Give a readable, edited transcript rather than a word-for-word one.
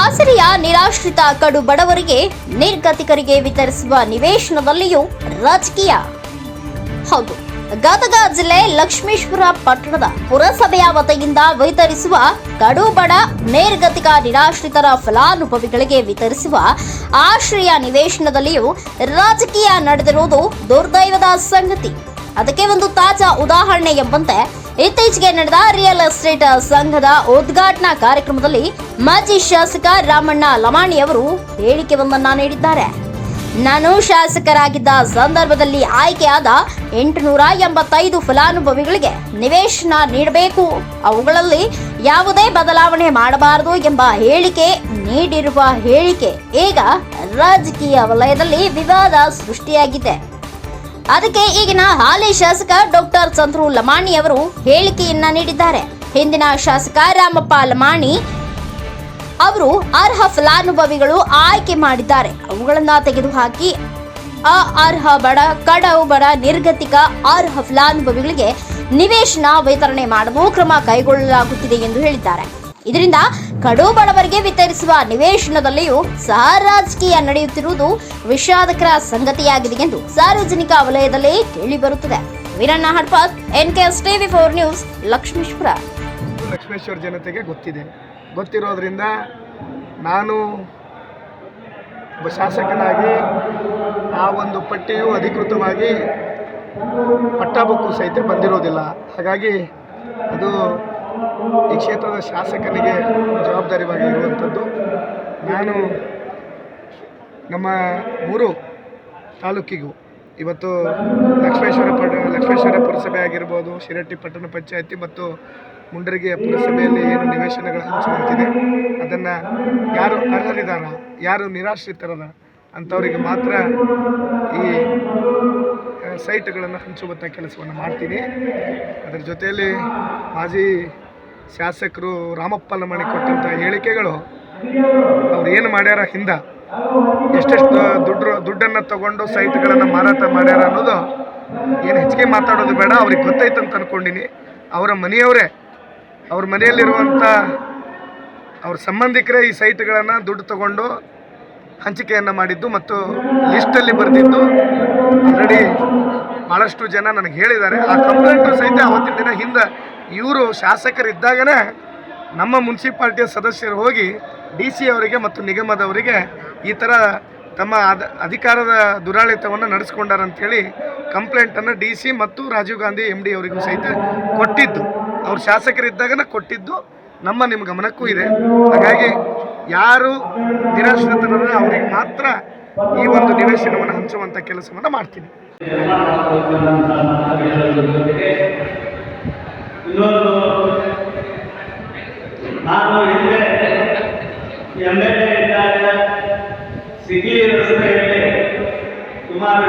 ಆಸರೆಯ ನಿರಾಶ್ರಿತ ಕಡು ಬಡವರಿಗೆ ನಿರ್ಗತಿಕರಿಗೆ ವಿತರಿಸುವ ನಿವೇಶನದಲ್ಲಿಯೂ ರಾಜಕೀಯ. ಹೌದು, ಗದಗ ಜಿಲ್ಲೆ ಲಕ್ಷ್ಮೇಶ್ವರ ಪಟ್ಟಣದ ಪುರಸಭೆಯ ವತಿಯಿಂದ ವಿತರಿಸುವ ಕಡು ಬಡ ನಿರ್ಗತಿಕ ನಿರಾಶ್ರಿತರ ಫಲಾನುಭವಿಗಳಿಗೆ ವಿತರಿಸುವ ಆಶ್ರಯ ನಿವೇಶನದಲ್ಲಿಯೂ ರಾಜಕೀಯ ನಡೆದಿರುವುದು ದುರ್ದೈವದ ಸಂಗತಿ. ಅದಕ್ಕೆ ಒಂದು ತಾಜಾ ಉದಾಹರಣೆ ಎಂಬಂತೆ ಇತ್ತೀಚೆಗೆ ನಡೆದ ರಿಯಲ್ ಎಸ್ಟೇಟ್ ಸಂಘದ ಉದ್ಘಾಟನಾ ಕಾರ್ಯಕ್ರಮದಲ್ಲಿ ಮಾಜಿ ಶಾಸಕ ರಾಮಣ್ಣ ಲಮಾಣಿ ಅವರು ಹೇಳಿಕೆಯೊಂದನ್ನು ನೀಡಿದ್ದಾರೆ. ನಾನು ಶಾಸಕರಾಗಿದ್ದ ಸಂದರ್ಭದಲ್ಲಿ ಆಯ್ಕೆಯಾದ 885 ಫಲಾನುಭವಿಗಳಿಗೆ ನಿವೇಶನ ನೀಡಬೇಕು, ಅವುಗಳಲ್ಲಿ ಯಾವುದೇ ಬದಲಾವಣೆ ಮಾಡಬಾರದು ಎಂಬ ಹೇಳಿಕೆ ನೀಡಿರುವ ಹೇಳಿಕೆ ಈಗ ರಾಜಕೀಯ ವಲಯದಲ್ಲಿ ವಿವಾದ ಸೃಷ್ಟಿಯಾಗಿದೆ. ಅದಕ್ಕೆ ಈಗಿನ ಹಾಲಿ ಶಾಸಕ ಡಾಕ್ಟರ್ ಚಂದ್ರು ಲಮಾಣಿ ಅವರು ಹೇಳಿಕೆಯನ್ನ ನೀಡಿದ್ದಾರೆ. ಹಿಂದಿನ ಶಾಸಕ ರಾಮಪ್ಪ ಲಮಾಣಿ ಅವರು ಅರ್ಹ ಫಲಾನುಭವಿಗಳು ಆಯ್ಕೆ ಮಾಡಿದ್ದಾರೆ, ಅವುಗಳನ್ನ ತೆಗೆದುಹಾಕಿ ಅರ್ಹ ಬಡ ಕಡು ಬಡ ನಿರ್ಗತಿಕ ಅರ್ಹ ಫಲಾನುಭವಿಗಳಿಗೆ ನಿವೇಶನ ವಿತರಣೆ ಮಾಡಲು ಕ್ರಮ ಕೈಗೊಳ್ಳಲಾಗುತ್ತಿದೆ ಎಂದು ಹೇಳಿದ್ದಾರೆ. ಇದರಿಂದ ಕಡು ಬಡವರಿಗೆ ವಿತರಿಸುವ ನಿವೇಶನದಲ್ಲಿಯೂ ಸಹ ರಾಜಕೀಯ ನಡೆಯುತ್ತಿರುವುದು ವಿಷಾದಕರ ಸಂಗತಿಯಾಗಿದೆ ಎಂದು ಸಾರ್ವಜನಿಕ ವಲಯದಲ್ಲಿ ಕೇಳಿಬರುತ್ತದೆ. Veeranna Hadpat, NKS TV4 news, Lakshmeshwar. Lakshmeshwar ಜನತೆಗೆ ಗೊತ್ತಿರೋದ್ರಿಂದ ನಾನು ಒಬ್ಬ ಶಾಸಕನಾಗಿ ಆ ಒಂದು ಪಟ್ಟಿಯು ಅಧಿಕೃತವಾಗಿ ಪಟ್ಟಾಬುಕ್ಕು ಸಹಿತ ಬಂದಿರೋದಿಲ್ಲ. ಹಾಗಾಗಿ ಅದು ಈ ಕ್ಷೇತ್ರದ ಶಾಸಕನಿಗೆ ಜವಾಬ್ದಾರಿಯಾಗಿ ಇರುವಂಥದ್ದು. ನಾನು ನಮ್ಮ 3 ತಾಲೂಕಿಗೂ ಇವತ್ತು ಲಕ್ಷ್ಮೇಶ್ವರ ಪುರಸಭೆ ಆಗಿರ್ಬೋದು, ಶಿರಟ್ಟಿ ಪಟ್ಟಣ ಪಂಚಾಯತಿ ಮತ್ತು ಮುಂಡರಗಿಯ ಪುರಸಭೆಯಲ್ಲಿ ಏನು ನಿವೇಶನಗಳು ಹಂಚುವಂತಿದೆ ಅದನ್ನು ಯಾರು ಅರ್ಹರಿದಾರ, ಯಾರು ನಿರಾಶ್ರಿತರದ ಅಂಥವರಿಗೆ ಮಾತ್ರ ಈ ಸೈಟ್ಗಳನ್ನು ಹಂಚುವಂಥ ಕೆಲಸವನ್ನು ಮಾಡ್ತೀನಿ. ಅದರ ಜೊತೆಯಲ್ಲಿ ಮಾಜಿ ಶಾಸಕರು ರಾಮಪ್ಪ ಲಮಾಣಿ ಕೊಟ್ಟಂಥ ಹೇಳಿಕೆಗಳು ಅವ್ರು ಏನು ಮಾಡ್ಯಾರ, ಹಿಂದೆ ಎಷ್ಟೆಷ್ಟು ದುಡ್ಡನ್ನು ತಗೊಂಡು ಸೈಟ್ಗಳನ್ನು ಮಾರಾಟ ಮಾಡ್ಯಾರ ಅನ್ನೋದು ಏನು ಹೆಚ್ಚಿಗೆ ಮಾತಾಡೋದು ಬೇಡ. ಅವ್ರಿಗೆ ಗೊತ್ತೈತಂತ ಅಂದ್ಕೊಂಡಿನಿ. ಅವರ ಮನೆಯವರೇ, ಅವ್ರ ಮನೆಯಲ್ಲಿರುವಂಥ ಅವ್ರ ಸಂಬಂಧಿಕರೇ ಈ ಸೈಟ್ಗಳನ್ನು ದುಡ್ಡು ತಗೊಂಡು ಹಂಚಿಕೆಯನ್ನು ಮಾಡಿದ್ದು ಮತ್ತು ಲಿಸ್ಟಲ್ಲಿ ಬರೆದಿದ್ದು ಆಲ್ರೆಡಿ ಭಾಳಷ್ಟು ಜನ ನನಗೆ ಹೇಳಿದ್ದಾರೆ. ಆ ಕಂಪ್ಲೇಂಟು ಸಹಿತ ಅವತ್ತಿನ ದಿನ ಹಿಂದೆ ಇವರು ಶಾಸಕರಿದ್ದಾಗನೇ ನಮ್ಮ ಮುನ್ಸಿಪಾಲ್ಟಿಯ ಸದಸ್ಯರು ಹೋಗಿ DC ಅವರಿಗೆ ಮತ್ತು ನಿಗಮದವರಿಗೆ ಈ ಥರ ತಮ್ಮ ಅಧಿಕಾರದ ದುರಾಳಿತವನ್ನು ನಡೆಸ್ಕೊಂಡಾರಂಥೇಳಿ ಕಂಪ್ಲೇಂಟನ್ನು DC ಮತ್ತು ರಾಜೀವ್ ಗಾಂಧಿ MD ಅವರಿಗೂ ಸಹಿತ ಕೊಟ್ಟಿದ್ದು, ಅವ್ರು ಶಾಸಕರಿದ್ದಾಗನೇ ಕೊಟ್ಟಿದ್ದು ನಿಮ್ಮ ಗಮನಕ್ಕೂ ಇದೆ. ಹಾಗಾಗಿ ಯಾರು ನಿರಾಶ್ರಿತರನ್ನ ಅವರಿಗೆ ಮಾತ್ರ ಈ ಒಂದು ನಿವೇಶನವನ್ನು ಹಂಚುವಂಥ ಕೆಲಸವನ್ನು ಮಾಡ್ತೀನಿ. ನಾನು MLA ಇದ್ದಾಗ ಸಿಗಿ ರಸ್ತೆಯಲ್ಲಿ ಸುಮಾರು